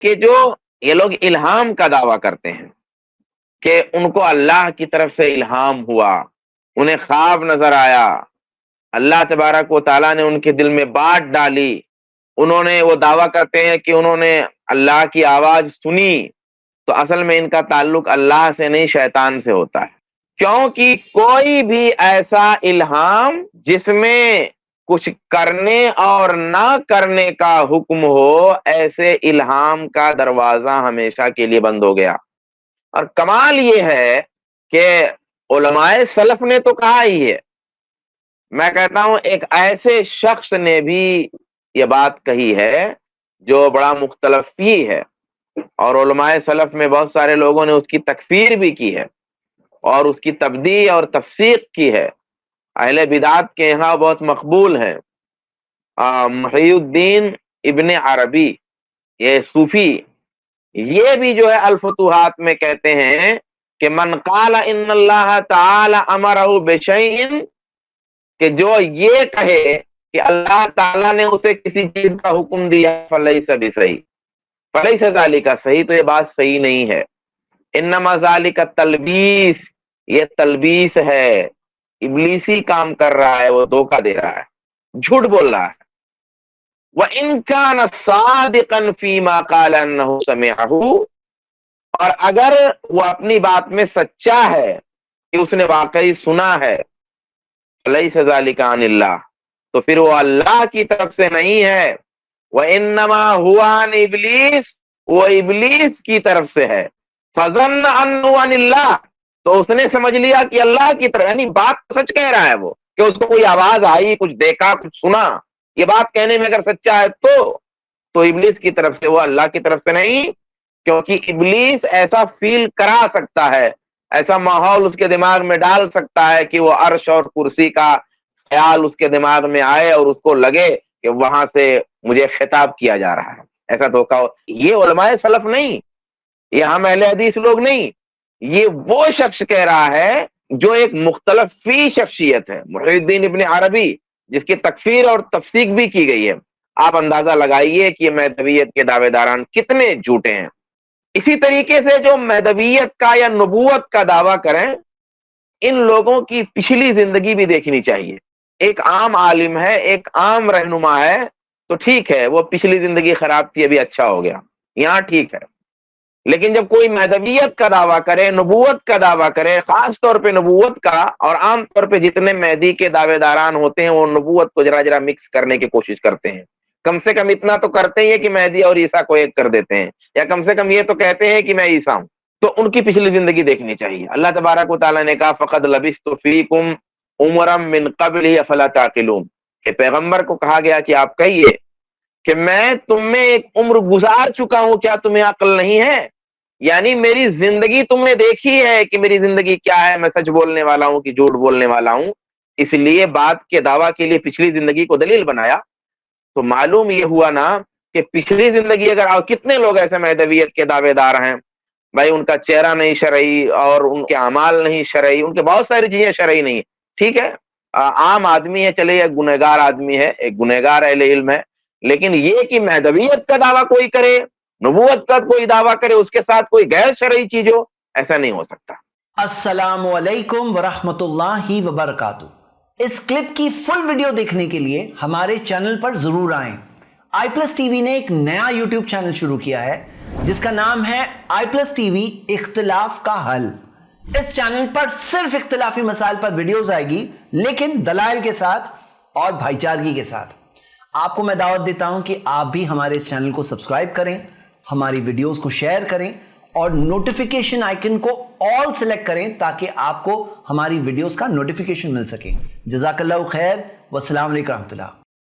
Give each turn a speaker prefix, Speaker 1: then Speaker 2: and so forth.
Speaker 1: کہ جو یہ لوگ الہام کا دعویٰ کرتے ہیں کہ ان کو اللہ کی طرف سے الہام ہوا، انہیں خواب نظر آیا، اللہ تبارک و تعالیٰ نے ان کے دل میں بات ڈالی، انہوں نے وہ دعویٰ کرتے ہیں کہ انہوں نے اللہ کی آواز سنی، تو اصل میں ان کا تعلق اللہ سے نہیں شیطان سے ہوتا ہے، کیونکہ کوئی بھی ایسا الہام جس میں کچھ کرنے اور نہ کرنے کا حکم ہو، ایسے الہام کا دروازہ ہمیشہ کے لیے بند ہو گیا۔ اور کمال یہ ہے کہ علماء سلف نے تو کہا ہی ہے، میں کہتا ہوں ایک ایسے شخص نے بھی یہ بات کہی ہے جو بڑا مختلف فی ہے، اور علماء سلف میں بہت سارے لوگوں نے اس کی تکفیر بھی کی ہے اور اس کی تبدیع اور تفسیق کی ہے، اہل بدعت کے یہاں بہت مقبول ہے۔ محی الدین ابن عربی، یہ صوفی، یہ بھی جو ہے الفتوحات میں کہتے ہیں کہ من قال ان اللہ تعالی امرہ بشیء، کہ جو یہ کہے کہ اللہ تعالیٰ نے اسے کسی چیز کا حکم دیا، فلیس بصحیح، فلیس ذالک صحیح، تو یہ بات صحیح نہیں ہے، انما ذالک تلبیس، یہ تلبیس ہے، ابلیسی کام کر رہا ہے، وہ دھوکہ دے رہا ہے، جھوٹ بول رہا ہے۔ وَإِن كَانَ صَادِقًا فِي مَا قَالَ أَنَّهُ سَمِعَهُ، اور اگر وہ اپنی بات میں سچا ہے کہ اس نے واقعی سنا ہے، فَلَيْسَ ذَلِكَ عَنِ اللَّهِ، تو پھر وہ اللہ کی طرف سے نہیں ہے، وَإِنَّمَا هُوَ عَنِ إِبْلِيسَ، وہ ابلیس کی طرف سے ہے، فَظَنَّ أَنَّهُ عَنِ اللَّهِ، تو اس نے سمجھ لیا کہ اللہ کی طرف، یعنی بات سچ کہہ رہا ہے وہ، کہ اس کو کوئی آواز آئی، کچھ دیکھا، کچھ سنا، یہ بات کہنے میں اگر سچا ہے تو ابلیس کی طرف سے، وہ اللہ کی طرف سے نہیں، کیونکہ ابلیس ایسا فیل کرا سکتا ہے، ایسا ماحول اس کے دماغ میں ڈال سکتا ہے کہ وہ عرش اور کرسی کا خیال اس کے دماغ میں آئے اور اس کو لگے کہ وہاں سے مجھے خطاب کیا جا رہا ہے، ایسا دھوکہ۔ یہ علماء سلف نہیں، یہ ہم اہل حدیث لوگ نہیں، یہ وہ شخص کہہ رہا ہے جو ایک مختلف فی شخصیت ہے، محی الدین ابن عربی، جس کی تکفیر اور تفسیق بھی کی گئی ہے۔ آپ اندازہ لگائیے کہ یہ مہدویت کے دعوے داران کتنے جھوٹے ہیں۔ اسی طریقے سے جو مہدویت کا یا نبوت کا دعویٰ کریں، ان لوگوں کی پچھلی زندگی بھی دیکھنی چاہیے۔ ایک عام عالم ہے، ایک عام رہنما ہے، تو ٹھیک ہے، وہ پچھلی زندگی خراب تھی، ابھی اچھا ہو گیا، یہاں ٹھیک ہے، لیکن جب کوئی مہدویت کا دعویٰ کرے، نبوت کا دعویٰ کرے، خاص طور پہ نبوت کا، اور عام طور پہ جتنے مہدی کے دعوے داران ہوتے ہیں وہ نبوت کو ذرا مکس کرنے کی کوشش کرتے ہیں، کم سے کم اتنا تو کرتے ہیں کہ مہدی اور عیسیٰ کو ایک کر دیتے ہیں، یا کم سے کم یہ تو کہتے ہیں کہ میں عیسیٰ ہوں، تو ان کی پچھلی زندگی دیکھنی چاہیے۔ اللہ تبارک و تعالیٰ نے کہا فَقَدْ لَبِثْتُ فِيكُمْ عُمُرًا مِّن قَبْلِهِ أَفَلَا تَعْقِلُونَ، کہ پیغمبر کو کہا گیا کہ آپ کہیے کہ میں تم میں ایک عمر گزار چکا ہوں، کیا تمہیں عقل نہیں ہے؟ یعنی میری زندگی تم نے دیکھی ہے کہ میری زندگی کیا ہے، میں سچ بولنے والا ہوں کہ جھوٹ بولنے والا ہوں، اس لیے بات کے دعویٰ کے لیے پچھلی زندگی کو دلیل بنایا۔ تو معلوم یہ ہوا نا کہ پچھلی زندگی اگر کتنے لوگ ایسے مہدویت کے دعوے دار ہیں، بھائی ان کا چہرہ نہیں شرعی اور ان کے اعمال نہیں شرعی، ان کے بہت ساری چیزیں شرعی نہیں، ٹھیک ہے، عام آدمی ہے، چلے ایک گنہگار آدمی ہے، ایک گنہگار اہل علم ہے، لیکن یہ کہ مہدویت کا دعویٰ کوئی کرے، نبوت کا کوئی دعویٰ کرے، اس کے ساتھ کوئی غیر شرعی چیز ہو، ایسا نہیں ہو سکتا۔
Speaker 2: السلام علیکم ورحمۃ اللہ وبرکاتہ۔ اس کلپ کی فل ویڈیو دیکھنے کے لیے ہمارے چینل پر ضرور آئیں۔ آئی پلس ٹی وی نے ایک نیا یوٹیوب چینل شروع کیا ہے جس کا نام ہے آئی پلس ٹی وی اختلاف کا حل۔ اس چینل پر صرف اختلافی مسائل پر ویڈیوز آئے گی، لیکن دلائل کے ساتھ اور بھائی چارگی کے ساتھ۔ آپ کو میں دعوت دیتا ہوں کہ آپ بھی ہمارے اس چینل کو سبسکرائب کریں، ہماری ویڈیوز کو شیئر کریں اور نوٹیفیکیشن آئیکن کو آل سلیکٹ کریں تاکہ آپ کو ہماری ویڈیوز کا نوٹیفیکیشن مل سکے۔ جزاک اللہ خیر، والسلام علیکم ورحمۃ اللہ۔